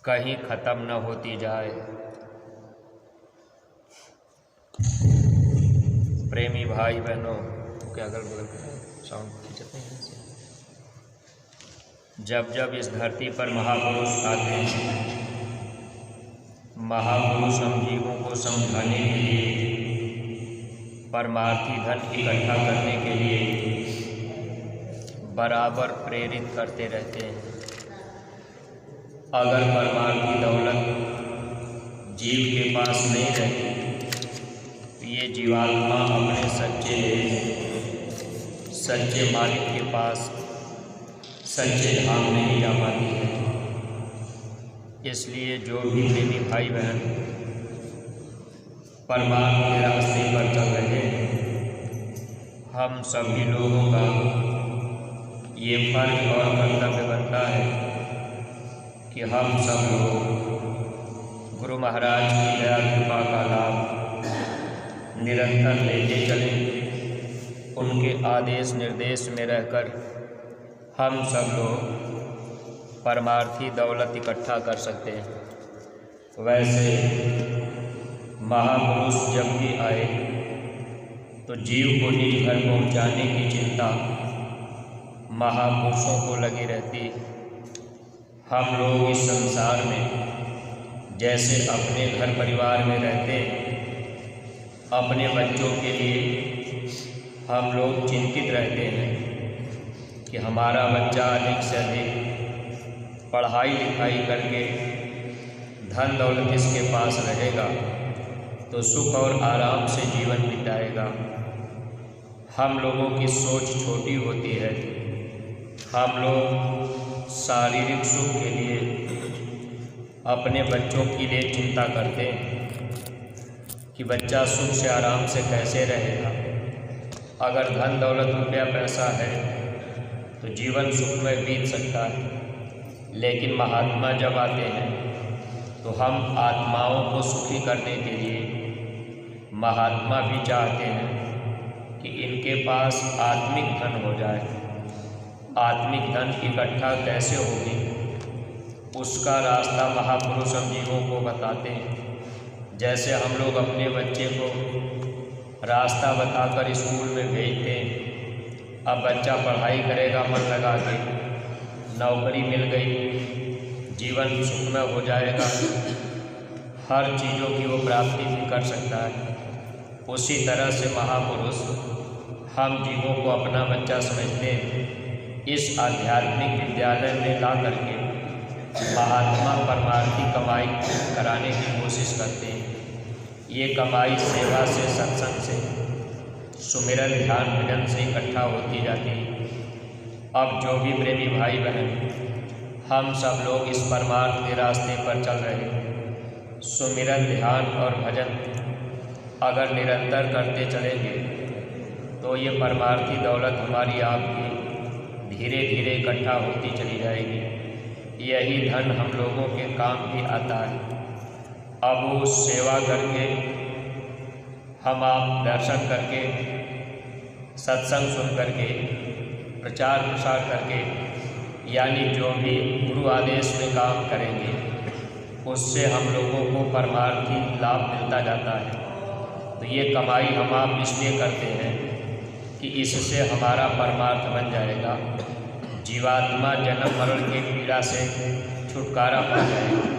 कहीं ख़त्म न होती जाए। प्रेमी भाई बहनों, क्या अगल बगल साउंड खींचते हैं से। जब जब इस धरती पर महापुरुष आते हैं, महापुरुष हम जीवों को समझाने के लिए, परमार्थी धन इकट्ठा करने के लिए बराबर प्रेरित करते रहते हैं। अगर परमार्थी दौलत जीव के पास नहीं रहती तो ये जीवात्मा अपने सच्चे मालिक के पास, सच्चे धाम नहीं जा पाती है। इसलिए जो भी प्रेमी भाई बहन परमार्थ के रास्ते पर चल रहे हैं, हम सभी लोगों का ये फर्ज और कर्तव्य बनता है कि हम सब लोग गुरु महाराज की दया कृपा का लाभ निरंतर लेते चलें। उनके आदेश निर्देश में रहकर हम सब लोग परमार्थी दौलत इकट्ठा कर सकते हैं। वैसे महापुरुष जब भी आए तो जीव को निज घर पहुँचाने की चिंता महापुरुषों को लगी रहती। हम लोग इस संसार में जैसे अपने घर परिवार में रहते हैं, अपने बच्चों के लिए हम लोग चिंतित रहते हैं कि हमारा बच्चा अधिक से अधिक पढ़ाई लिखाई करके धन दौलत इसके पास रहेगा तो सुख और आराम से जीवन बिताएगा। हम लोगों की सोच छोटी होती है। हम लोग शारीरिक सुख के लिए अपने बच्चों के लिए चिंता करते हैं कि बच्चा सुख से आराम से कैसे रहेगा। अगर धन दौलत रुपया पैसा है तो जीवन सुख में बीत सकता है, लेकिन महात्मा जब आते हैं तो हम आत्माओं को सुखी करने के लिए महात्मा भी चाहते हैं कि इनके पास आत्मिक धन हो जाए। आत्मिक धन इकट्ठा कैसे होगी उसका रास्ता महापुरुष हम जीवों को बताते हैं। जैसे हम लोग अपने बच्चे को रास्ता बताकर स्कूल में भेजते हैं। अब बच्चा पढ़ाई करेगा मन लगा के, नौकरी मिल गई, जीवन सुखमय हो जाएगा, हर चीज़ों की वो प्राप्ति भी कर सकता है। उसी तरह से महापुरुष हम जीवों को अपना बच्चा समझते हैं। इस आध्यात्मिक विद्यालय में ला करके महात्मा परमार्थी कमाई कराने की कोशिश करते हैं। ये कमाई सेवा से, सत्संग से, सुमिरन ध्यान भजन से इकट्ठा होती जाती है। अब जो भी प्रेमी भाई बहन हम सब लोग इस परमार्थ के रास्ते पर चल रहे हैं, सुमिरन ध्यान और भजन अगर निरंतर करते चलेंगे तो ये परमार्थी दौलत हमारी आपकी धीरे धीरे इकट्ठा होती चली जाएगी। यही धन हम लोगों के काम भी आता है। अब वो सेवा करके, हम आप दर्शन करके, सत्संग सुन करके, प्रचार प्रसार करके, यानी जो भी गुरु आदेश में काम करेंगे उससे हम लोगों को परमार्थी लाभ मिलता जाता है। तो ये कमाई हम आप इसलिए करते हैं कि इससे हमारा परमार्थ बन जाएगा। जीवात्मा जन्म मरण की पीड़ा से छुटकारा पा जाएगी।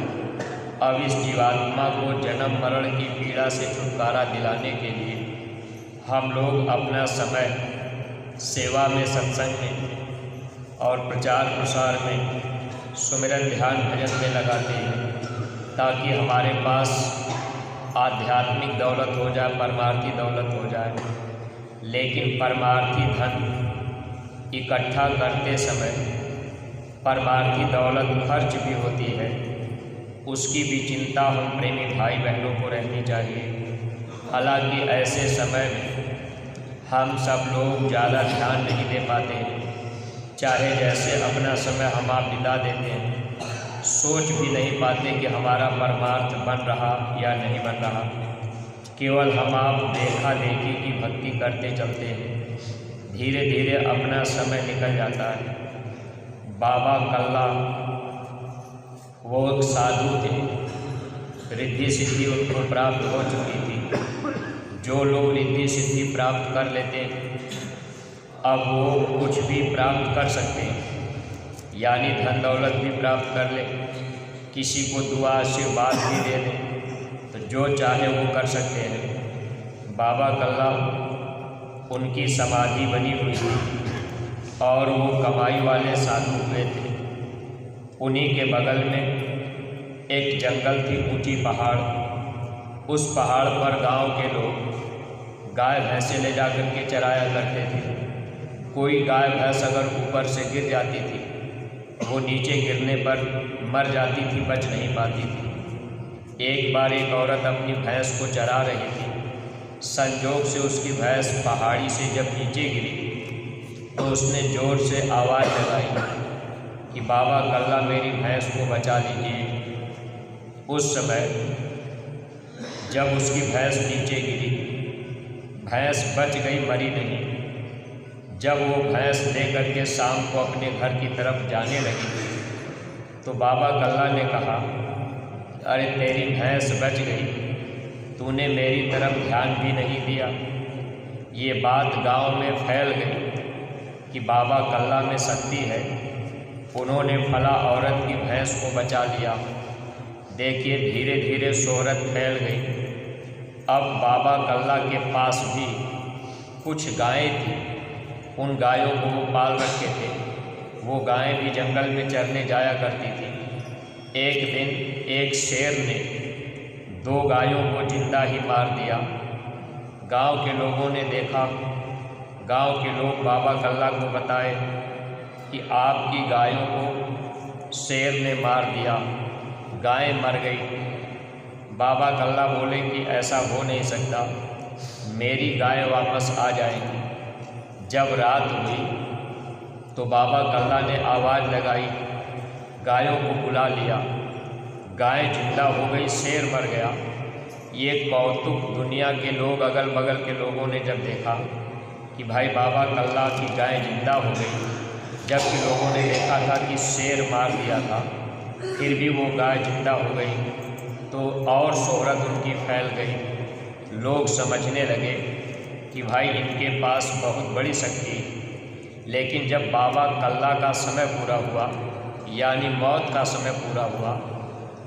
अब इस जीवात्मा को जन्म मरण की पीड़ा से छुटकारा दिलाने के लिए हम लोग अपना समय सेवा में, सत्संग में और प्रचार प्रसार में, सुमिरन ध्यान भजन में लगाते हैं ताकि हमारे पास आध्यात्मिक दौलत हो जाए, परमार्थी दौलत हो जाए। लेकिन परमार्थी धन इकट्ठा करते समय परमार्थी दौलत खर्च भी होती है, उसकी भी चिंता हम प्रेमी भाई बहनों को रहनी चाहिए। हालांकि ऐसे समय में हम सब लोग ज़्यादा ध्यान नहीं दे पाते हैं। चाहे जैसे अपना समय हम आप बिता देते हैं, सोच भी नहीं पाते कि हमारा परमार्थ बन रहा या नहीं बन रहा। केवल हम आप देखा देखी की भक्ति करते चलते हैं। धीरे धीरे अपना समय निकल जाता है। बाबा कल्ला वो एक साधु थे, रिद्धि सिद्धि उनको प्राप्त हो चुकी थी। जो लोग रिद्धि सिद्धि प्राप्त कर लेते अब वो कुछ भी प्राप्त कर सकते हैं, यानी धन दौलत भी प्राप्त कर ले, किसी को दुआ आशीर्वाद भी दे दें, तो जो चाहे वो कर सकते हैं। बाबा कल्ला उनकी समाधि बनी हुई थी और वो कमाई वाले साधु हुए थे। उन्हीं के बगल में एक जंगल थी, ऊंची पहाड़। उस पहाड़ पर गांव के लोग गाय भैंसे ले जाकर के चराया करते थे। कोई गाय भैंस अगर ऊपर से गिर जाती थी, वो नीचे गिरने पर मर जाती थी, बच नहीं पाती थी। एक बार एक औरत अपनी भैंस को चरा रही थी। संजोग से उसकी भैंस पहाड़ी से जब नीचे गिरी तो उसने ज़ोर से आवाज़ लगाई कि बाबा कल्ला मेरी भैंस को बचा लीजिए। उस समय जब उसकी भैंस नीचे गिरी, भैंस बच गई, मरी नहीं। जब वो भैंस लेकर के शाम को अपने घर की तरफ जाने लगी तो बाबा कल्ला ने कहा, अरे तेरी भैंस बच गई, तूने मेरी तरफ ध्यान भी नहीं दिया। ये बात गांव में फैल गई कि बाबा कल्ला में शक्ति है, उन्होंने फला औरत की भैंस को बचा लिया। देखिए धीरे धीरे शोहरत फैल गई। अब बाबा कल्ला के पास भी कुछ गायें थी, उन गायों को वो पाल रखे थे। वो गायें भी जंगल में चरने जाया करती थी। एक दिन एक शेर ने 2 गायों को जिंदा ही मार दिया। गांव के लोगों ने देखा। गांव के लोग बाबा कल्ला को बताए कि आपकी गायों को शेर ने मार दिया, गायें मर गई। बाबा कल्ला बोले कि ऐसा हो नहीं सकता, मेरी गाय वापस आ जाएगी। जब रात हुई तो बाबा कल्ला ने आवाज़ लगाई, गायों को बुला लिया। गाय जिंदा हो गई, शेर मर गया। ये कौतुक दुनिया के लोग, अगल बगल के लोगों ने जब देखा कि भाई बाबा कल्ला की गाय जिंदा हो गई, जबकि लोगों ने देखा था कि शेर मार दिया था, फिर भी वो गाय जिंदा हो गई, तो और शोहरत उनकी फैल गई। लोग समझने लगे कि भाई इनके पास बहुत बड़ी शक्ति है। लेकिन जब बाबा कल्ला का समय पूरा हुआ, यानी मौत का समय पूरा हुआ,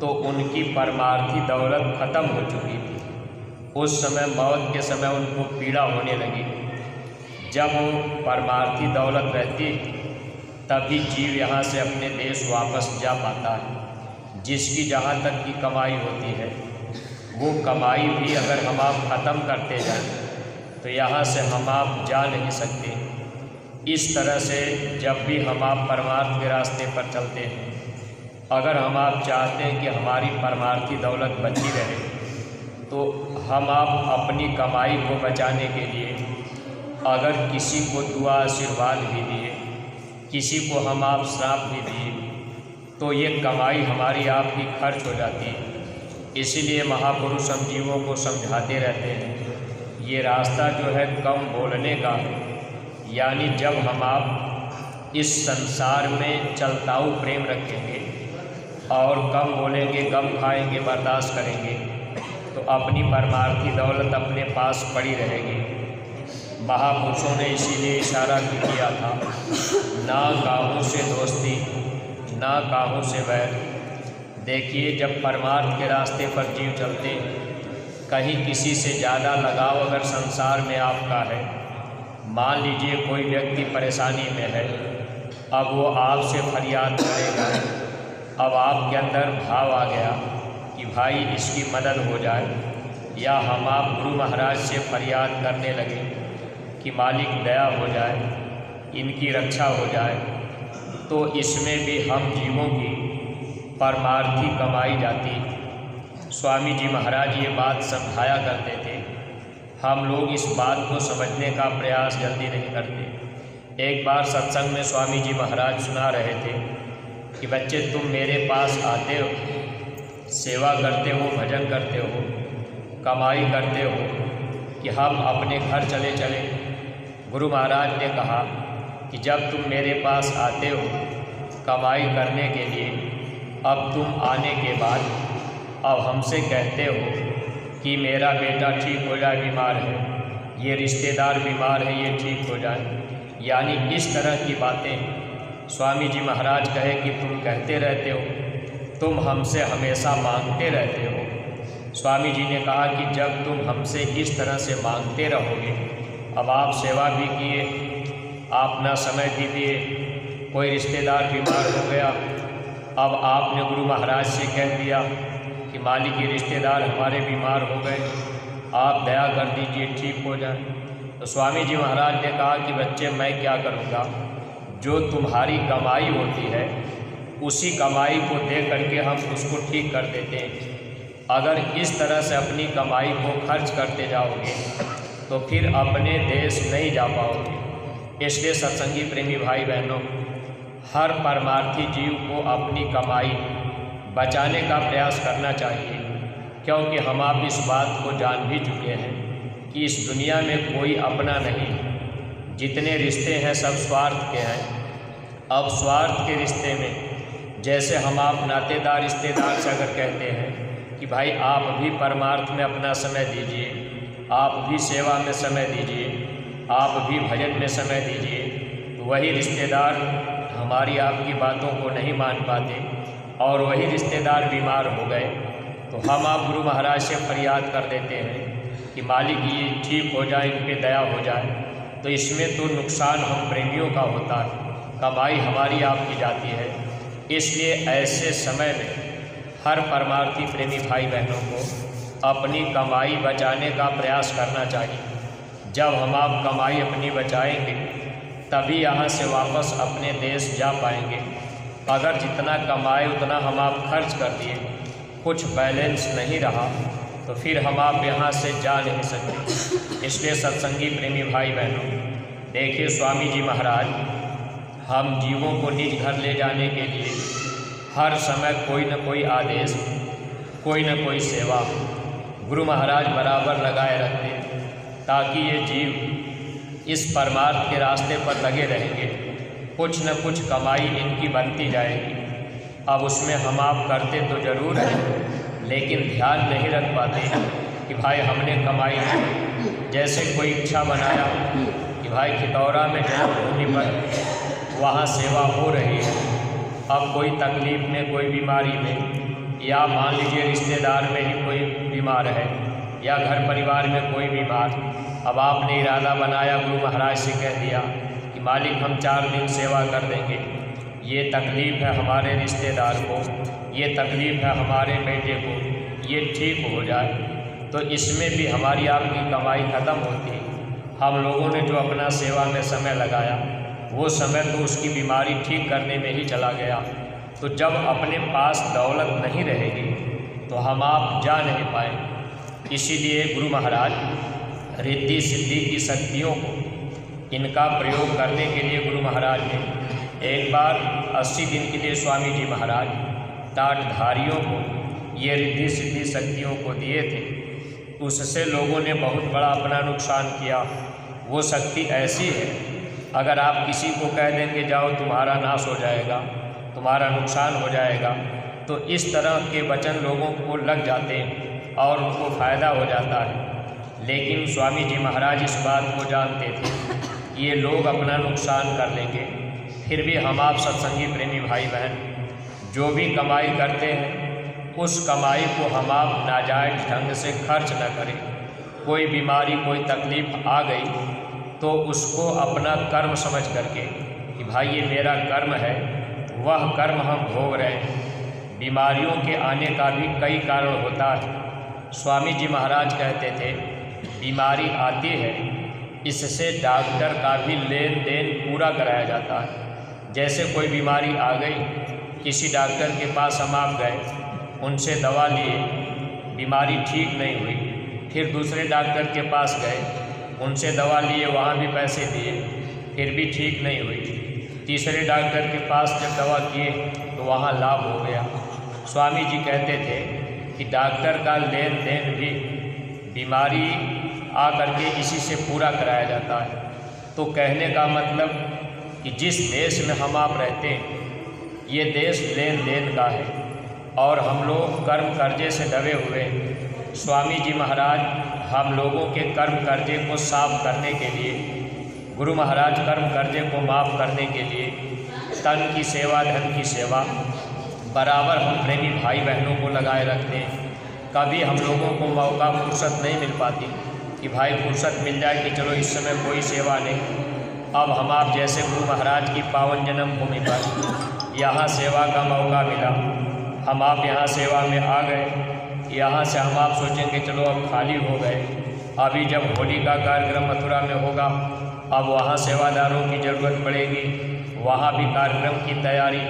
तो उनकी परमार्थी दौलत ख़त्म हो चुकी थी। उस समय मौत के समय उनको पीड़ा होने लगी। जब वो परमार्थी दौलत रहती तभी जीव यहाँ से अपने देश वापस जा पाता है। जिसकी जहाँ तक की कमाई होती है, वो कमाई भी अगर हम आप ख़त्म करते जाएं तो यहाँ से हम आप जा नहीं सकते। इस तरह से जब भी हम आप परमार्थ के रास्ते पर चलते हैं, अगर हम आप चाहते हैं कि हमारी परमार्थी दौलत बची रहे, तो हम आप अपनी कमाई को बचाने के लिए अगर किसी को दुआ आशीर्वाद भी दिए, किसी को हम आप श्राप भी दिए, तो ये कमाई हमारी आपकी खर्च हो जाती है। इसीलिए महापुरुष हम जीवों को समझाते रहते हैं, ये रास्ता जो है कम बोलने का है। यानी जब हम आप इस संसार में चलताऊ प्रेम रखेंगे और कम बोलेंगे, गम खाएंगे, बर्दाश्त करेंगे, तो अपनी परमार्थी दौलत अपने पास पड़ी रहेगी। महापुरुषों ने इसीलिए इशारा भी किया था, ना काहू से दोस्ती, ना काहू से वैर। देखिए जब परमार्थ के रास्ते पर जीव चलते, कहीं किसी से ज़्यादा लगाव अगर संसार में आपका है, मान लीजिए कोई व्यक्ति परेशानी में है, अब वो आपसे फरियाद करेगा, अब आपके अंदर भाव आ गया कि भाई इसकी मदद हो जाए, या हम आप गुरु महाराज से फरियाद करने लगे कि मालिक दया हो जाए, इनकी रक्षा हो जाए, तो इसमें भी हम जीवों की परमार्थी कमाई जाती। स्वामी जी महाराज ये बात समझाया करते थे, हम लोग इस बात को समझने का प्रयास जल्दी नहीं करते। एक बार सत्संग में स्वामी जी महाराज सुना रहे थे कि बच्चे तुम मेरे पास आते हो, सेवा करते हो, भजन करते हो, कमाई करते हो कि हम अपने घर चले चले। गुरु महाराज ने कहा कि जब तुम मेरे पास आते हो कमाई करने के लिए अब तुम आने के बाद अब हमसे कहते हो कि मेरा बेटा ठीक हो जाए, बीमार है, ये रिश्तेदार बीमार है, ये ठीक हो जाए, यानी इस तरह की बातें स्वामी जी महाराज कहे कि तुम कहते रहते हो, तुम हमसे हमेशा मांगते रहते हो। स्वामी जी ने कहा कि जब तुम हमसे इस तरह से मांगते रहोगे, अब आप सेवा भी किए, आप ना समय भी दिए, कोई रिश्तेदार बीमार हो गया, अब आपने गुरु महाराज से कह दिया कि मालिक ये रिश्तेदार हमारे बीमार हो गए, आप दया कर दीजिए ठीक हो जाए। तो स्वामी जी महाराज ने कहा कि बच्चे मैं क्या करूँगा, जो तुम्हारी कमाई होती है उसी कमाई को दे करके हम उसको ठीक कर देते हैं। अगर इस तरह से अपनी कमाई को खर्च करते जाओगे तो फिर अपने देश नहीं जा पाओगे। इसलिए सत्संगी प्रेमी भाई बहनों, हर परमार्थी जीव को अपनी कमाई बचाने का प्रयास करना चाहिए, क्योंकि हम आप इस बात को जान भी चुके हैं कि इस दुनिया में कोई अपना नहीं, जितने रिश्ते हैं सब स्वार्थ के हैं। अब स्वार्थ के रिश्ते में जैसे हम आप नातेदार रिश्तेदार से अगर कहते हैं कि भाई आप भी परमार्थ में अपना समय दीजिए, आप भी सेवा में समय दीजिए, आप भी भजन में समय दीजिए, तो वही रिश्तेदार हमारी आपकी बातों को नहीं मान पाते और वही रिश्तेदार बीमार हो गए, तो हम आप गुरु महाराज से फरियाद कर देते हैं कि मालिक ये ठीक हो जाए, इन पे दया हो जाए। तो इसमें तो नुकसान हम प्रेमियों का होता है, कमाई हमारी आपकी जाती है। इसलिए ऐसे समय में हर परमार्थी प्रेमी भाई बहनों को अपनी कमाई बचाने का प्रयास करना चाहिए। जब हम आप कमाई अपनी बचाएंगे तभी यहाँ से वापस अपने देश जा पाएंगे। अगर जितना कमाए उतना हम आप खर्च कर दिए, कुछ बैलेंस नहीं रहा, तो फिर हम आप यहाँ से जा नहीं सकते। इसलिए सत्संगी प्रेमी भाई बहनों, देखिए स्वामी जी महाराज हम जीवों को निज घर ले जाने के लिए हर समय कोई न कोई आदेश, कोई न कोई सेवा गुरु महाराज बराबर लगाए रखते, ताकि ये जीव इस परमार्थ के रास्ते पर लगे रहेंगे, कुछ न कुछ कमाई इनकी बनती जाएगी। अब उसमें हम आप करते तो ज़रूर हैं, लेकिन ध्यान नहीं रख पाते कि भाई हमने कमाई की। जैसे कोई इच्छा बनाया कि भाई खितौरा में जन्मभूमि पर वहाँ सेवा हो रही है, अब कोई तकलीफ़ में, कोई बीमारी में, या मान लीजिए रिश्तेदार में ही कोई बीमार है या घर परिवार में कोई बीमार, अब आपने इरादा बनाया, गुरु महाराज से कह दिया कि मालिक हम 4 दिन सेवा कर देंगे, ये तकलीफ़ है हमारे रिश्तेदार को, ये तकलीफ़ है हमारे बेटे को, ये ठीक हो जाए, तो इसमें भी हमारी आपकी कमाई ख़त्म होती है। हम लोगों ने जो अपना सेवा में समय लगाया वो समय तो उसकी बीमारी ठीक करने में ही चला गया। तो जब अपने पास दौलत नहीं रहेगी तो हम आप जा नहीं पाए। इसीलिए गुरु महाराज रिद्धि सिद्धि की शक्तियों को इनका प्रयोग करने के लिए गुरु महाराज ने एक बार 80 दिन के लिए स्वामी जी महाराज टाटधारियों को ये रिद्धि सिद्धि शक्तियों को दिए थे। उससे लोगों ने बहुत बड़ा अपना नुकसान किया। वो शक्ति ऐसी है, अगर आप किसी को कह देंगे जाओ तुम्हारा नाश हो जाएगा, तुम्हारा नुकसान हो जाएगा, तो इस तरह के वचन लोगों को लग जाते हैं और उनको फ़ायदा हो जाता है। लेकिन स्वामी जी महाराज इस बात को जानते थे ये लोग अपना नुकसान कर लेंगे। फिर भी हम आप सत्संगी प्रेमी भाई बहन जो भी कमाई करते हैं उस कमाई को हम आप नाजायज़ ढंग से खर्च न करें। कोई बीमारी, कोई तकलीफ़ आ गई तो उसको अपना कर्म समझ करके कि भाई ये मेरा कर्म है, वह कर्म हम भोग रहे हैं। बीमारियों के आने का भी कई कारण होता है। स्वामी जी महाराज कहते थे बीमारी आती है, इससे डॉक्टर का भी लेन देन पूरा कराया जाता है। जैसे कोई बीमारी आ गई, किसी डॉक्टर के पास हम आप गए, उनसे दवा लिए, बीमारी ठीक नहीं हुई, फिर दूसरे डॉक्टर के पास गए, उनसे दवा लिए, वहाँ भी पैसे दिए, फिर भी ठीक नहीं हुई। तीसरे डॉक्टर के पास जब दवा किए तो वहाँ लाभ हो गया। स्वामी जी कहते थे कि डॉक्टर का लेन देन भी बीमारी आ करके इसी से पूरा कराया जाता है। तो कहने का मतलब कि जिस देश में हम आप रहते हैं ये देश लेन देन का है, और हम लोग कर्म कर्जे से दबे हुए। स्वामी जी महाराज हम लोगों के कर्म कर्जे को साफ करने के लिए, गुरु महाराज कर्म कर्जे को माफ़ करने के लिए तन की सेवा धन की सेवा बराबर हम प्रेमी भाई बहनों को लगाए रखते हैं। कभी हम लोगों को मौका फुर्सत नहीं मिल पाती कि भाई फुर्सत मिल जाए कि चलो इस समय कोई सेवा नहीं। अब हम आप जैसे गुरु महाराज की पावन जन्मभूमि पर यहाँ सेवा का मौका मिला, हम आप यहाँ सेवा में आ गए। यहाँ से हम आप सोचेंगे चलो अब खाली हो गए, अभी जब होली का कार्यक्रम मथुरा में होगा अब वहाँ सेवादारों की ज़रूरत पड़ेगी, वहाँ भी कार्यक्रम की तैयारी।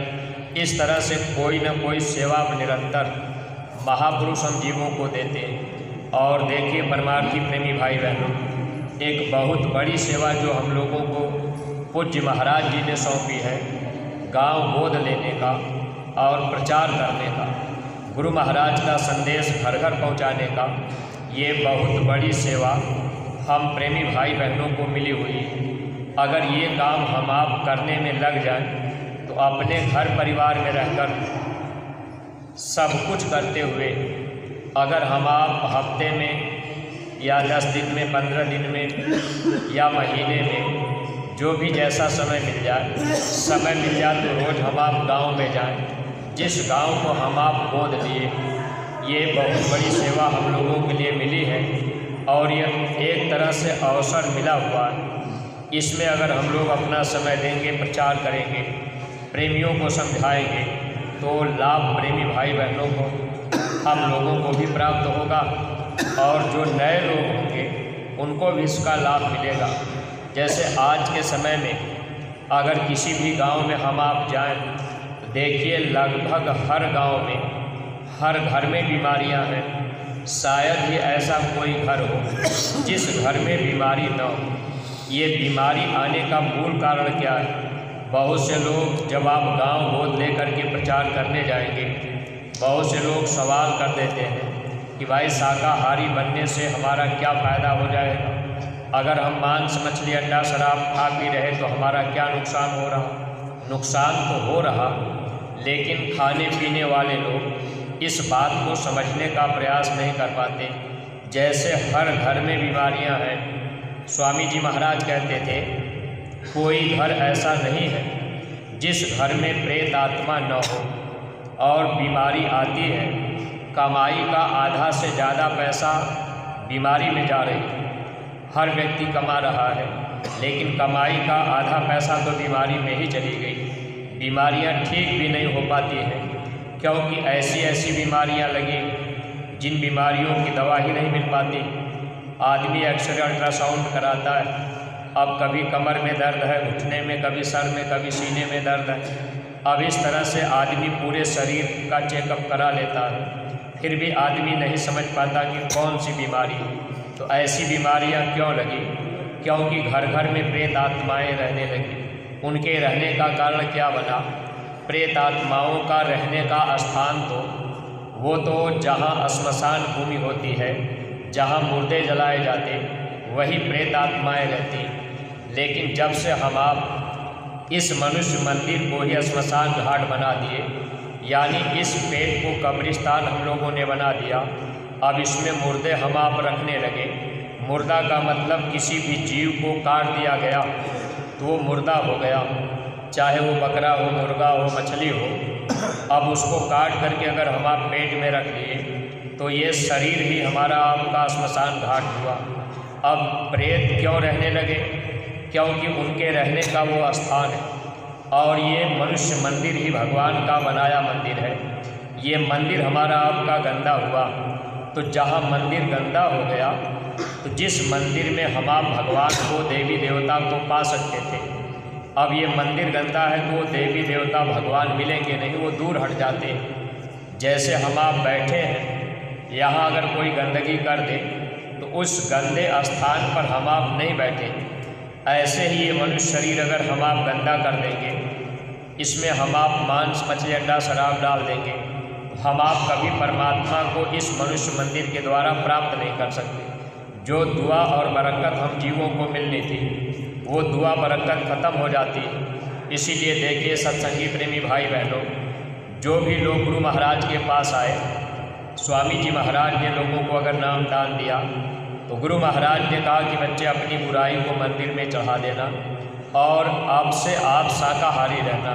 इस तरह से कोई न कोई सेवा निरंतर महापुरुष हम जीवों को देते हैं। और देखिए परमार्थी प्रेमी भाई बहनों, एक बहुत बड़ी सेवा जो हम लोगों को पूज्य महाराज जी ने सौंपी है, गांव गोद लेने का और प्रचार करने का, गुरु महाराज का संदेश घर घर पहुंचाने का, ये बहुत बड़ी सेवा हम प्रेमी भाई बहनों को मिली हुई है। अगर ये काम हम आप करने में लग जाए तो अपने घर परिवार में रहकर सब कुछ करते हुए अगर हम आप हफ्ते में या 10 दिन में 15 दिन में या महीने में जो भी जैसा समय मिल जाए तो रोज़ हम आप गाँव में जाएं। जिस गांव को हम आप गोद लिए, ये बहुत बड़ी सेवा हम लोगों के लिए मिली है और यह एक तरह से अवसर मिला हुआ है। इसमें अगर हम लोग अपना समय देंगे, प्रचार करेंगे, प्रेमियों को समझाएंगे तो लाभ प्रेमी भाई बहनों को, हम लोगों को भी प्राप्त होगा और जो नए लोग होंगे उनको भी इसका लाभ मिलेगा। जैसे आज के समय में अगर किसी भी गांव में हम आप जाएं तो देखिए लगभग हर गांव में, हर घर में बीमारियां हैं। शायद ही ऐसा कोई घर हो जिस घर में बीमारी न हो। ये बीमारी आने का मूल कारण क्या है? बहुत से लोग जब आप गांव गोद लेकर के प्रचार करने जाएंगे, बहुत से लोग सवाल कर देते हैं कि भाई शाकाहारी बनने से हमारा क्या फ़ायदा हो जाएगा? अगर हम मांस मछली अंडा शराब खा पी रहे तो हमारा क्या नुकसान हो रहा? नुकसान तो हो रहा, लेकिन खाने पीने वाले लोग इस बात को समझने का प्रयास नहीं कर पाते। जैसे हर घर में बीमारियां हैं। स्वामी जी महाराज कहते थे कोई घर ऐसा नहीं है जिस घर में प्रेत आत्मा न हो। और बीमारी आती है, कमाई का आधा से ज़्यादा पैसा बीमारी में जा रही है। हर व्यक्ति कमा रहा है लेकिन कमाई का आधा पैसा तो बीमारी में ही चली गई। बीमारियां ठीक भी नहीं हो पाती हैं क्योंकि ऐसी ऐसी बीमारियां लगी जिन बीमारियों की दवा ही नहीं मिल पाती। आदमी एक्सरे अल्ट्रासाउंड कराता है, अब कभी कमर में दर्द है, घुटने में, कभी सर में, कभी सीने में दर्द है। अब इस तरह से आदमी पूरे शरीर का चेकअप करा लेता है, फिर भी आदमी नहीं समझ पाता कि कौन सी बीमारी है। तो ऐसी बीमारियां क्यों लगी? क्योंकि घर घर में प्रेत आत्माएँ रहने लगी। उनके रहने का कारण क्या बना? प्रेत आत्माओं का रहने का स्थान तो वो तो जहाँ श्मशान भूमि होती है, जहाँ मुर्दे जलाए जाते, वही प्रेत आत्माएँ रहती। लेकिन जब से हम आप इस मनुष्य मंदिर को ही श्मशान घाट बना दिए, यानी इस पेट को कब्रिस्तान हम लोगों ने बना दिया, अब इसमें मुर्दे हम आप रखने लगे। मुर्दा का मतलब किसी भी जीव को काट दिया गया तो वो मुर्दा हो गया, चाहे वो बकरा हो, मुर्गा हो, मछली हो। अब उसको काट करके अगर हम आप पेट में रख लिए तो ये शरीर ही हमारा आपका श्मशान घाट हुआ। अब प्रेत क्यों रहने लगे? क्योंकि उनके रहने का वो स्थान है। और ये मनुष्य मंदिर ही भगवान का बनाया मंदिर है। ये मंदिर हमारा आपका गंदा हुआ, तो जहाँ मंदिर गंदा हो गया तो जिस मंदिर में हम आप भगवान को, देवी देवता को पा सकते थे, अब ये मंदिर गंदा है तो वो देवी देवता भगवान मिलेंगे नहीं, वो दूर हट जाते हैं। जैसे हम आप बैठे हैं, यहाँ अगर कोई गंदगी कर दे तो उस गंदे स्थान पर हम आप नहीं बैठेंगे। ऐसे ही ये मनुष्य शरीर अगर हम आप गंदा कर देंगे, इसमें हम आप मांस मछली अंडा शराब डाल देंगे, हम आप कभी परमात्मा को इस मनुष्य मंदिर के द्वारा प्राप्त नहीं कर सकते। जो दुआ और बरकत हम जीवों को मिलनी थी, वो दुआ बरकत ख़त्म हो जाती है। इसीलिए देखिए सत्संगी प्रेमी भाई बहनों, जो भी लोग गुरु महाराज के पास आए, स्वामी जी महाराज ने लोगों को अगर नाम दान दिया तो गुरु महाराज ने कहा कि बच्चे अपनी बुराई को मंदिर में चढ़ा देना और आपसे आप शाकाहारी रहना।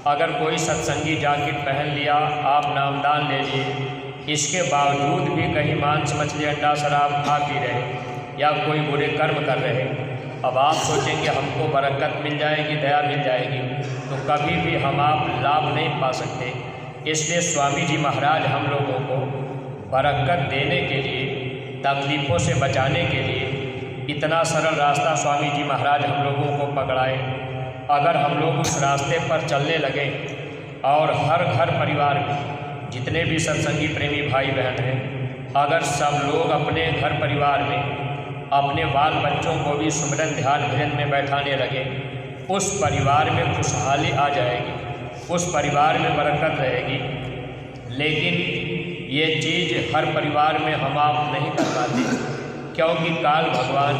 अगर कोई सत्संगी जैकेट पहन लिया, आप नामदान ले लिए, इसके बावजूद भी कहीं मांस मछली अंडा शराब खा पी रहे या कोई बुरे कर्म कर रहे, अब आप सोचेंगे हमको बरकत मिल जाएगी, दया मिल जाएगी, तो कभी भी हम आप लाभ नहीं पा सकते। इसलिए स्वामी जी महाराज हम लोगों को बरकत देने के लिए, तकलीफ़ों से बचाने के लिए इतना सरल रास्ता स्वामी जी महाराज हम लोगों को पकड़ाए। अगर हम लोग उस रास्ते पर चलने लगे और हर घर परिवार में जितने भी सत्संगी प्रेमी भाई बहन हैं, अगर सब लोग अपने घर परिवार में अपने बाल बच्चों को भी सुमिरन ध्यान भजन में बैठाने लगे, उस परिवार में खुशहाली आ जाएगी, उस परिवार में बरकत रहेगी। लेकिन ये चीज़ हर परिवार में हम आप नहीं कर पाते, क्योंकि काल भगवान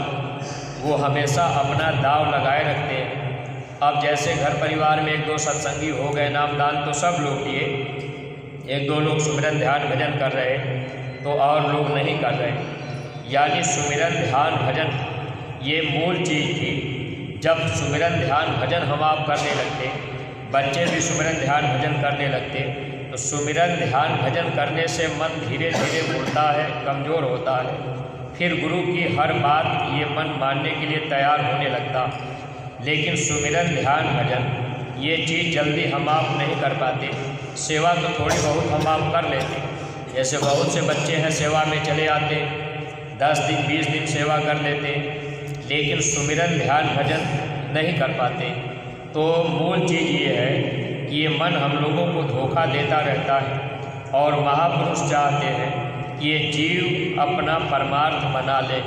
वो हमेशा अपना दाव लगाए रखते हैं। अब जैसे घर परिवार में एक दो सत्संगी हो गए, नामदान तो सब लोग दिए, एक दो लोग सुमिरन ध्यान भजन कर रहे तो और लोग नहीं कर रहे। यानी सुमिरन ध्यान भजन ये मूल चीज़ थी। जब सुमिरन ध्यान भजन हम आप करने लगते, बच्चे भी सुमिरन ध्यान भजन करने लगते, तो सुमिरन ध्यान भजन करने से मन धीरे धीरे मुड़ता है, कमज़ोर होता है। फिर गुरु की हर बात ये मन मानने के लिए तैयार होने लगता। लेकिन सुमिरन ध्यान भजन ये चीज़ जल्दी हम आप नहीं कर पाते। सेवा तो थोड़ी बहुत हम आप कर लेते, जैसे बहुत से बच्चे हैं सेवा में चले आते, 10 दिन 20 दिन सेवा कर लेते, लेकिन सुमिरन ध्यान भजन नहीं कर पाते। तो मूल चीज़ ये है कि ये मन हम लोगों को धोखा देता रहता है और महापुरुष चाहते हैं कि ये जीव अपना परमार्थ बना ले।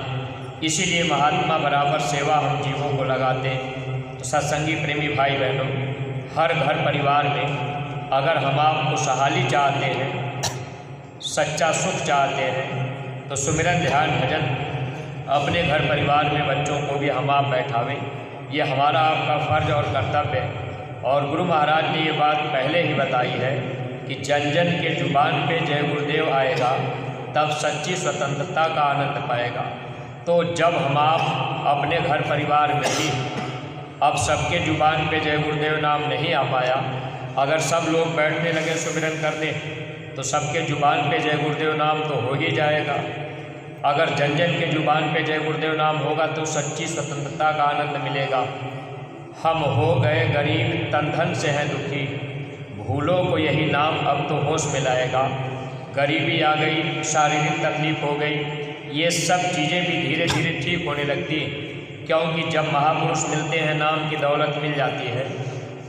इसीलिए महात्मा बराबर सेवा हम जीवों को लगाते हैं। तो सत्संगी प्रेमी भाई बहनों, हर घर परिवार में अगर हम आप खुशहाली चाहते हैं, सच्चा सुख चाहते हैं, तो सुमिरन ध्यान भजन अपने घर परिवार में बच्चों को भी हम आप बैठावें। ये हमारा आपका फ़र्ज और कर्तव्य है। और गुरु महाराज ने ये बात पहले ही बताई है कि जन जन के जुबान पे जय गुरुदेव आएगा, तब सच्ची स्वतंत्रता का आनंद पाएगा। तो जब हम आप अपने घर परिवार में भी अब सबके जुबान पे जय गुरुदेव नाम नहीं आ पाया, अगर सब लोग बैठने लगे सुमिरन करने, तो सबके जुबान पे जय गुरुदेव नाम तो हो ही जाएगा। अगर जन जन के जुबान पे जय गुरुदेव नाम होगा तो सच्ची स्वतंत्रता का आनंद मिलेगा। हम हो गए गरीब, तन धन से हैं दुखी, भूलों को यही नाम अब तो होश में लाएगा। गरीबी आ गई, शारीरिक तकलीफ हो गई, ये सब चीज़ें भी धीरे धीरे ठीक होने लगती, क्योंकि जब महापुरुष मिलते हैं नाम की दौलत मिल जाती है।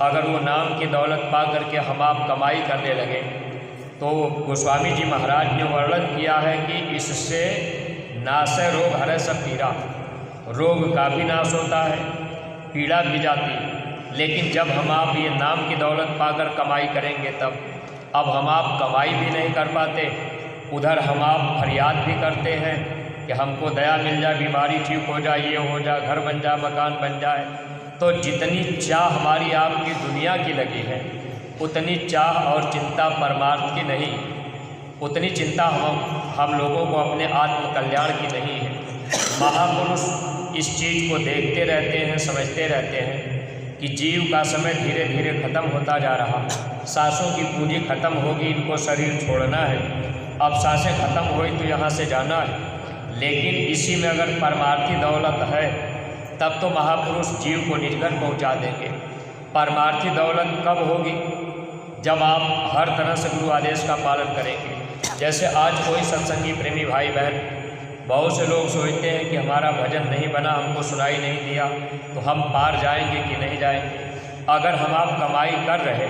अगर वो नाम की दौलत पा करके हम आप कमाई करने लगे, तो गोस्वामी जी महाराज ने वर्णन किया है कि इससे नाशे रोग हरे सब पीड़ा, रोग का भी नाश होता है, पीड़ा भी जाती। लेकिन जब हम आप ये नाम की दौलत पाकर कमाई करेंगे, तब अब हम आप कमाई भी नहीं कर पाते, उधर हम आप फरियाद भी करते हैं कि हमको दया मिल जाए, बीमारी ठीक हो जाए, ये हो जाए, घर बन जाए, मकान बन जाए। तो जितनी चाह हमारी आपकी दुनिया की लगी है, उतनी चाह और चिंता परमार्थ की नहीं, उतनी चिंता हम लोगों को अपने आत्म कल्याण की नहीं है। महापुरुष इस चीज़ को देखते रहते हैं, समझते रहते हैं कि जीव का समय धीरे धीरे ख़त्म होता जा रहा, सांसों की पूंजी ख़त्म होगी, इनको शरीर छोड़ना है, अब सांसें ख़त्म हुई तो यहाँ से जाना है। लेकिन इसी में अगर परमार्थी दौलत है, तब तो महापुरुष जीव को निजगन पहुँचा देंगे। परमार्थी दौलत कब होगी? जब आप हर तरह से गुरु आदेश का पालन करेंगे। जैसे आज कोई सत्संगी प्रेमी भाई बहन, बहुत से लोग सोचते हैं कि हमारा भजन नहीं बना, हमको सुनाई नहीं दिया, तो हम पार जाएंगे कि नहीं जाएंगे। अगर हम आप कमाई कर रहे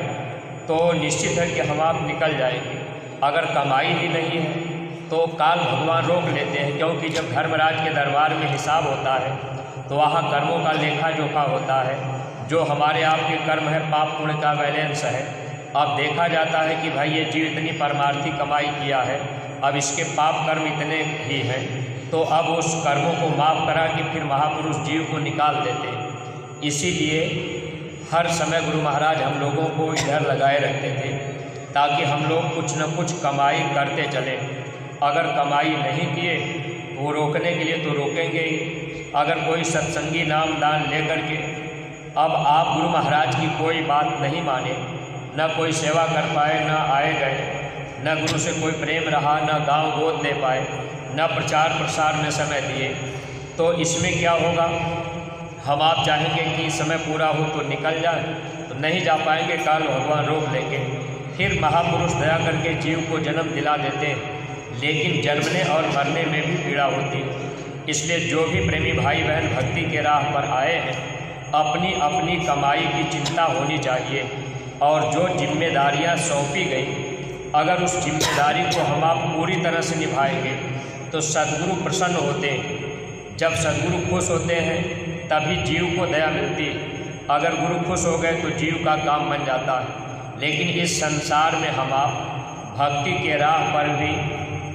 तो निश्चित है कि हम आप निकल जाएंगे। अगर कमाई ही नहीं है तो काल भगवान रोक लेते हैं, क्योंकि जब धर्मराज के दरबार में हिसाब होता है तो वहाँ कर्मों का लेखा जोखा होता है। जो हमारे आपके कर्म है, पाप पुण्य का बैलेंस है। अब देखा जाता है कि भाई ये जीव इतनी परमार्थी कमाई किया है, अब इसके पाप कर्म इतने ही हैं, तो अब उस कर्मों को माफ़ करा कि फिर महापुरुष जीव को निकाल देते। इसीलिए हर समय गुरु महाराज हम लोगों को इधर लगाए रखते थे ताकि हम लोग कुछ न कुछ कमाई करते चलें। अगर कमाई नहीं किए तो वो रोकने के लिए तो रोकेंगे ही। अगर कोई सत्संगी नाम दान लेकर के अब आप गुरु महाराज की कोई बात नहीं माने, न कोई सेवा कर पाए, न आए गए, न गुरु से कोई प्रेम रहा, न गांव गोद ले पाए, न प्रचार प्रसार में समय दिए, तो इसमें क्या होगा? हम आप चाहेंगे कि समय पूरा हो तो निकल जाए, तो नहीं जा पाएंगे, काल भगवान रोक लेंगे। फिर महापुरुष दया करके जीव को जन्म दिला देते हैं, लेकिन जन्मने और मरने में भी पीड़ा होती है। इसलिए जो भी प्रेमी भाई बहन भक्ति के राह पर आए हैं, अपनी अपनी कमाई की चिंता होनी चाहिए। और जो जिम्मेदारियां सौंपी गई, अगर उस जिम्मेदारी को हम आप पूरी तरह से निभाएंगे तो सद्गुरु प्रसन्न होते हैं। जब सद्गुरु खुश होते हैं तभी जीव को दया मिलती है। अगर गुरु खुश हो गए तो जीव का काम बन जाता है। लेकिन इस संसार में हम आप भक्ति के राह पर भी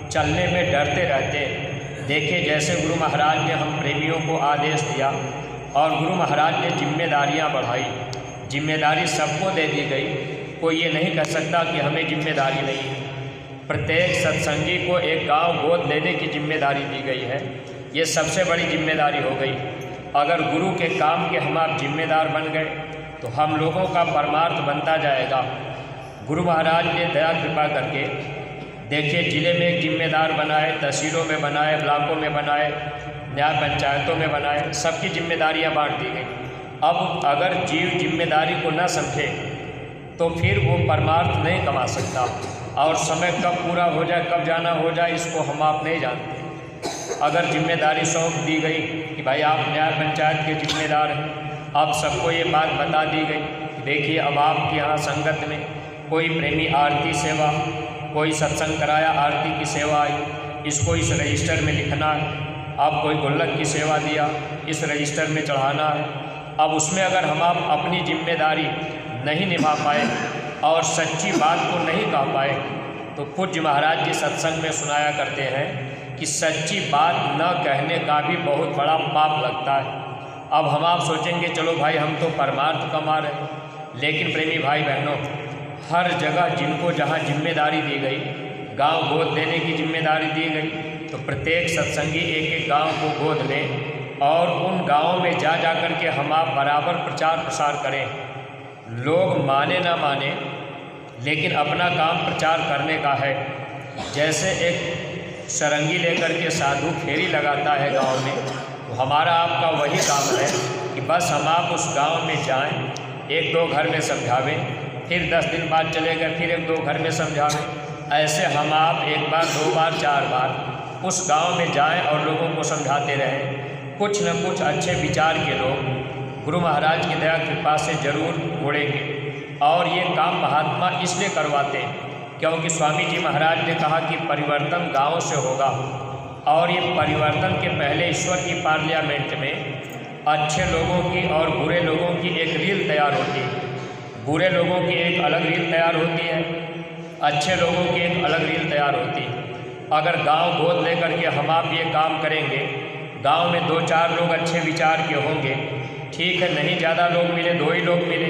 चलने में डरते रहते हैं। देखिए, जैसे गुरु महाराज ने हम प्रेमियों को आदेश दिया और गुरु महाराज ने जिम्मेदारियां बढ़ाई, जिम्मेदारी सबको दे दी गई। कोई ये नहीं कह सकता कि हमें जिम्मेदारी नहीं है। प्रत्येक सत्संगी को एक गांव गोद लेने की जिम्मेदारी दी गई है। ये सबसे बड़ी जिम्मेदारी हो गई। अगर गुरु के काम के हम आप जिम्मेदार बन गए तो हम लोगों का परमार्थ बनता जाएगा। गुरु महाराज ने दया कृपा करके देखिए, ज़िले में एक जिम्मेदार बनाए, तहसीलों में बनाए, ब्लॉकों में बनाए, न्याय पंचायतों में बनाए, सबकी जिम्मेदारियां बांट दी गई। अब अगर जीव जिम्मेदारी को न समझे तो फिर वो परमार्थ नहीं कमा सकता। और समय कब पूरा हो जाए, कब जाना हो जाए, इसको हम आप नहीं जानते। अगर जिम्मेदारी सौंप दी गई कि भाई आप न्याय पंचायत के जिम्मेदार हैं, अब सबको ये बात बता दी गई कि देखिए, अब आपके यहाँ संगत में कोई प्रेमी आरती सेवा, कोई सत्संग कराया, आरती की सेवा आई, इसको इस रजिस्टर में लिखना है। अब कोई गुल्लक की सेवा दिया, इस रजिस्टर में चढ़ाना है। अब उसमें अगर हम आप अपनी जिम्मेदारी नहीं निभा पाए और सच्ची बात को नहीं कह पाए तो पूज्य महाराज जी सत्संग में सुनाया करते हैं कि सच्ची बात न कहने का भी बहुत बड़ा पाप लगता है। अब हम आप सोचेंगे चलो भाई हम तो परमार्थ कमा रहे, लेकिन प्रेमी भाई बहनों, हर जगह जिनको जहाँ जिम्मेदारी दी गई, गांव गोद देने की जिम्मेदारी दी गई, तो प्रत्येक सत्संगी एक एक गांव को गोद लें और उन गाँवों में जा कर के हम आप बराबर प्रचार प्रसार करें। लोग माने ना माने, लेकिन अपना काम प्रचार करने का है। जैसे एक सरंगी लेकर के साधु फेरी लगाता है गांव में, तो हमारा आपका वही काम है कि बस हम आप उस गांव में जाएं, एक दो घर में समझावें, फिर 10 दिन बाद चले गए, फिर एक दो घर में समझावें। ऐसे हम आप एक बार, दो बार, 4 बार उस गांव में जाएं और लोगों को समझाते रहें। कुछ न कुछ अच्छे विचार के लोग गुरु महाराज की दया कृपा से जरूर मुड़ेंगे। और ये काम महात्मा इसलिए करवाते हैं क्योंकि स्वामी जी महाराज ने कहा कि परिवर्तन गाँव से होगा। और ये परिवर्तन के पहले ईश्वर की पार्लियामेंट में अच्छे लोगों की और बुरे लोगों की एक रील तैयार होती है। बुरे लोगों की एक अलग रील तैयार होती है, अच्छे लोगों की एक अलग रील तैयार होती है। अगर गांव गोद लेकर के हम आप ये काम करेंगे, गांव में 2-4 लोग अच्छे विचार के होंगे, ठीक है, नहीं ज़्यादा लोग मिले, 2 ही लोग मिले,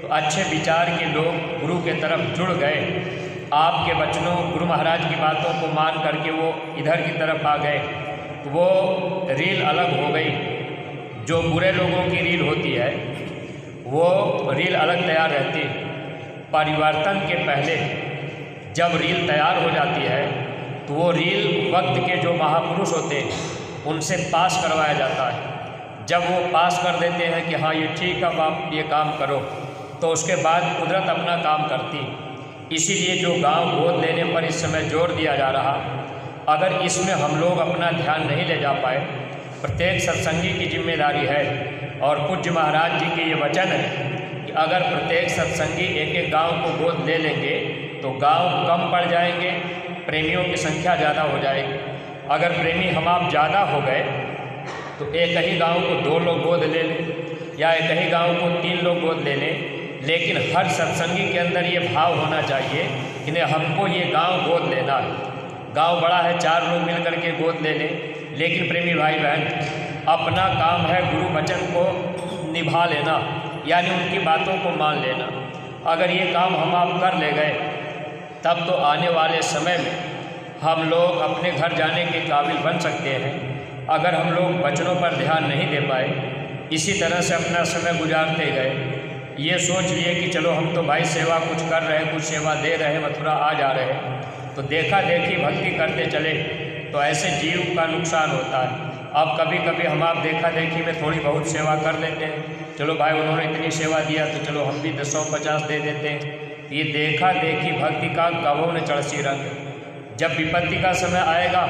तो अच्छे विचार के लोग गुरु के तरफ जुड़ गए। आपके वचनों, गुरु महाराज की बातों को मान करके वो इधर की तरफ आ गए, तो वो रील अलग हो गई। जो बुरे लोगों की रील होती है वो रील अलग तैयार रहती है। परिवर्तन के पहले जब रील तैयार हो जाती है तो वो रील वक्त के जो महापुरुष होते हैं उनसे पास करवाया जाता है। जब वो पास कर देते हैं कि हाँ ये ठीक है, अब आप ये काम करो, तो उसके बाद कुदरत अपना काम करती। इसीलिए जो गांव गोद लेने पर इस समय जोर दिया जा रहा, अगर इसमें हम लोग अपना ध्यान नहीं ले जा पाए, प्रत्येक सत्संगी की जिम्मेदारी है। और पूज्य महाराज जी के ये वचन है कि अगर प्रत्येक सत्संगी एक एक गांव को गोद ले लेंगे तो गांव कम पड़ जाएंगे, प्रेमियों की संख्या ज़्यादा हो जाएगी। अगर प्रेमी हम आप ज़्यादा हो गए तो एक ही गांव को 2 लोग गोद ले लें या एक ही गांव को 3 लोग गोद ले लें, लेकिन हर सत्संगी के अंदर ये भाव होना चाहिए कि नहीं, हमको ये गांव गोद लेना है। गांव बड़ा है, 4 लोग मिल कर के गोद ले लें, लेकिन प्रेमी भाई बहन, अपना काम है गुरु वचन को निभा लेना, यानी उनकी बातों को मान लेना। अगर ये काम हम आप कर ले गए तब तो आने वाले समय में हम लोग अपने घर जाने के काबिल बन सकते हैं। अगर हम लोग वचनों पर ध्यान नहीं दे पाए, इसी तरह से अपना समय गुजारते गए, ये सोच लिए कि चलो हम तो भाई सेवा कुछ कर रहे हैं, कुछ सेवा दे रहे हैं, मथुरा आ जा रहे हैं, तो देखा देखी भक्ति करते चले, तो ऐसे जीव का नुकसान होता है। अब कभी कभी हम आप देखा देखी में थोड़ी बहुत सेवा कर लेते हैं, चलो भाई उन्होंने इतनी सेवा दिया तो चलो हम भी 150 दे देते हैं। ये देखा देखी भक्ति का गवों ने चढ़सी रंग। जब विपत्ति का समय आएगा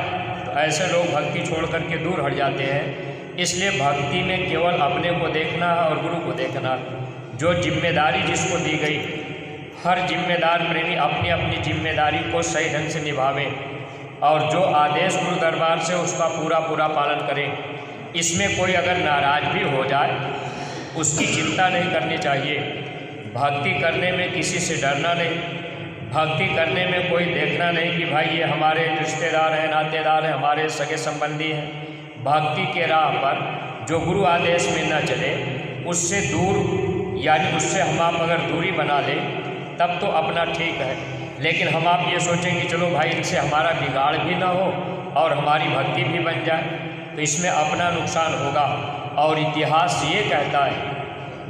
तो ऐसे लोग भक्ति छोड़ करके दूर हट जाते हैं। इसलिए भक्ति में केवल अपने को देखना है और गुरु को देखना है। जो जिम्मेदारी जिसको दी गई, हर जिम्मेदार प्रेमी अपनी अपनी जिम्मेदारी को सही ढंग से निभावे और जो आदेश गुरु दरबार से उसका पूरा पूरा पालन करें। इसमें कोई अगर नाराज भी हो जाए उसकी चिंता नहीं करनी चाहिए। भक्ति करने में किसी से डरना नहीं, भक्ति करने में कोई देखना नहीं कि भाई ये हमारे रिश्तेदार हैं, नातेदार हैं, हमारे सगे संबंधी हैं। भक्ति के राह पर जो गुरु आदेश में न चले उससे दूर, यानी उससे हम आप अगर दूरी बना लें तब तो अपना ठीक है। लेकिन हम आप ये सोचें कि चलो भाई इनसे हमारा बिगाड़ भी ना हो और हमारी भक्ति भी बन जाए, तो इसमें अपना नुकसान होगा। और इतिहास ये कहता है,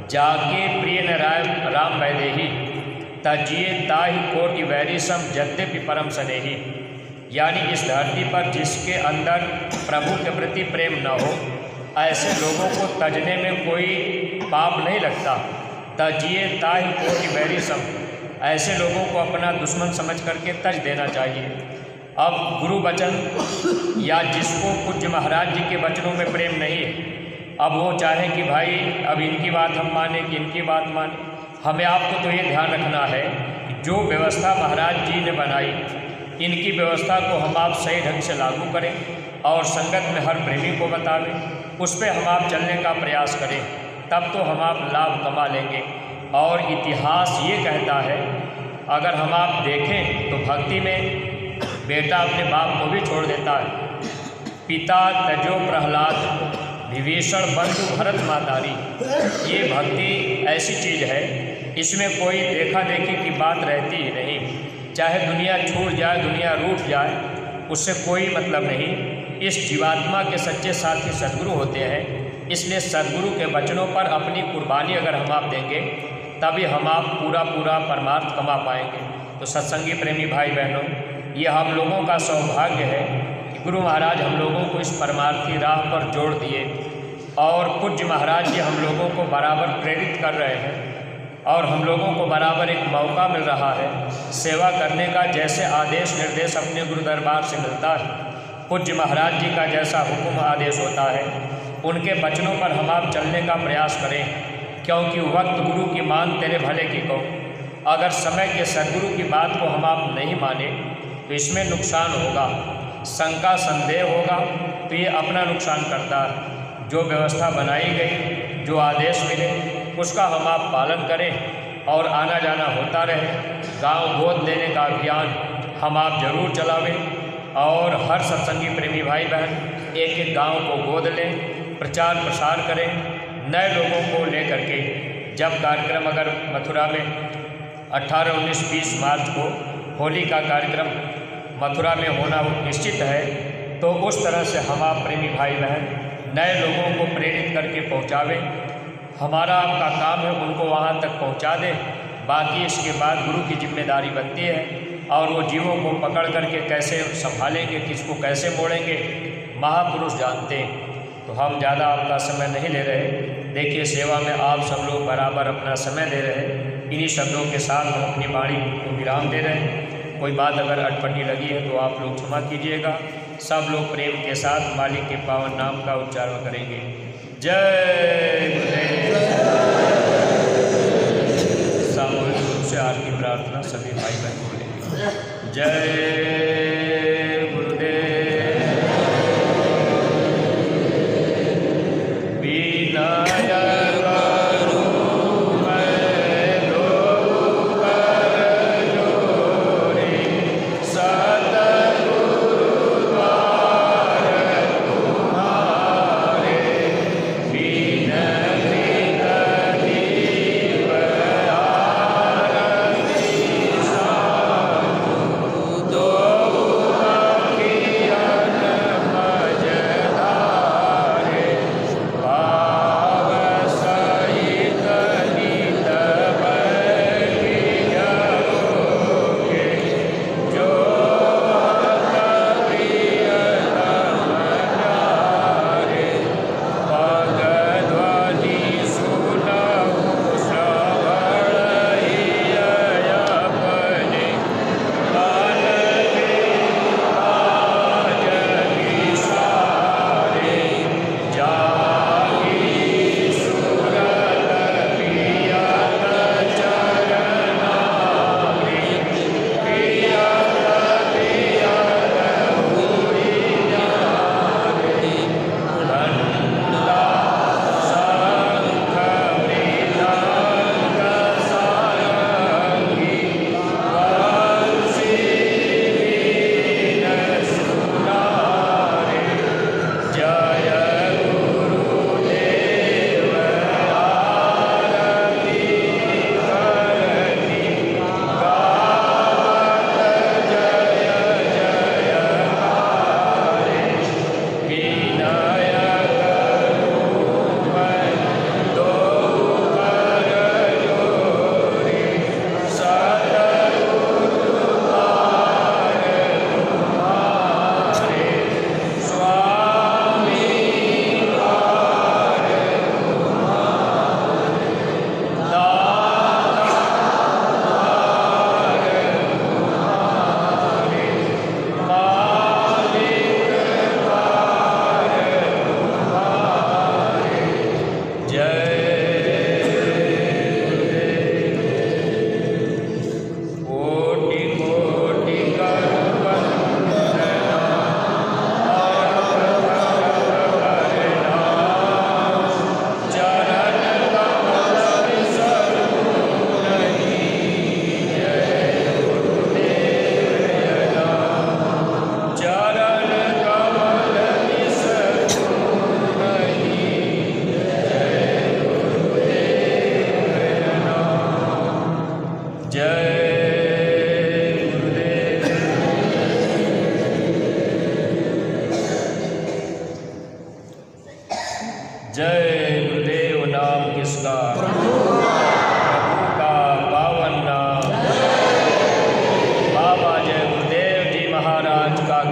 जाके प्रिय न राम वैदेही तजिए ताहि कोटि वैरी सम यद्यपि परम स्नेही। यानी इस धरती पर जिसके अंदर प्रभु के प्रति प्रेम न हो, ऐसे लोगों को तजने में कोई पाप नहीं लगता। तजिए ताहि कोटि वैरी सम, ऐसे लोगों को अपना दुश्मन समझ करके तज देना चाहिए। अब गुरु वचन या जिसको पूज्य महाराज जी के वचनों में प्रेम नहीं है, अब वो चाहे कि भाई अब इनकी बात हम माने कि इनकी बात माने, हमें आपको तो ये ध्यान रखना है कि जो व्यवस्था महाराज जी ने बनाई, इनकी व्यवस्था को हम आप सही ढंग से लागू करें और संगत में हर प्रेमी को बतावें, उस पर हम आप चलने का प्रयास करें, तब तो हम आप लाभ कमा लेंगे। और इतिहास ये कहता है, अगर हम आप देखें तो भक्ति में बेटा अपने बाप को भी छोड़ देता है। पिता तजो प्रहलाद विभीषण बंधु भरत मातारी। ये भक्ति ऐसी चीज़ है, इसमें कोई देखा देखी की बात रहती ही नहीं। चाहे दुनिया छूट जाए, दुनिया रूठ जाए, उससे कोई मतलब नहीं। इस जीवात्मा के सच्चे साथी सद्गुरु होते हैं। इसलिए सद्गुरु के वचनों पर अपनी कुर्बानी अगर हम आप देंगे, तभी हम आप पूरा पूरा परमार्थ कमा पाएंगे। तो सत्संगी प्रेमी भाई बहनों, ये हम लोगों का सौभाग्य है कि गुरु महाराज हम लोगों को इस परमार्थी राह पर जोड़ दिए और पूज्य महाराज जी हम लोगों को बराबर प्रेरित कर रहे हैं और हम लोगों को बराबर एक मौका मिल रहा है सेवा करने का। जैसे आदेश निर्देश अपने गुरु दरबार से मिलता है, पूज्य महाराज जी का जैसा हुक्म आदेश होता है, उनके वचनों पर हम आप चलने का प्रयास करें, क्योंकि वक्त गुरु की मान तेरे भले की को। अगर समय के सद्गुरु की बात को हम आप नहीं माने तो इसमें नुकसान होगा, शंका संदेह होगा, तो ये अपना नुकसान करता है। जो व्यवस्था बनाई गई, जो आदेश मिले, उसका हम आप पालन करें और आना जाना होता रहे। गांव गोद लेने का अभियान हम आप जरूर चलावें और हर सत्संगी प्रेमी भाई बहन एक एक गांव को गोद लें, प्रचार प्रसार करें, नए लोगों को लेकर के। जब कार्यक्रम अगर मथुरा में 18, 19, 20 मार्च को होली का कार्यक्रम मथुरा में होना निश्चित है, तो उस तरह से हम आप प्रेमी भाई बहन नए लोगों को प्रेरित करके पहुँचावें। हमारा आपका काम है उनको वहाँ तक पहुँचा दें। बाकी इसके बाद गुरु की जिम्मेदारी बनती है और वो जीवों को पकड़ करके कैसे संभालेंगे, किसको कैसे मोड़ेंगे, महापुरुष जानते हैं। तो हम ज़्यादा आपका समय नहीं ले रहे। देखिए, सेवा में आप सब लोग बराबर अपना समय दे रहे हैं। इन्हीं शब्दों के साथ हम अपनी वाणी को विराम दे रहे हैं। कोई बात अगर अटपटी लगी है तो आप लोग क्षमा कीजिएगा। सब लोग प्रेम के साथ मालिक के पावन नाम का उच्चारण करेंगे। जय गुरुदेव। सामूहिक रूप से आरती प्रार्थना सभी भाई बहन बोलेंगे। जय गुरुदेव। विनायक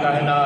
कहना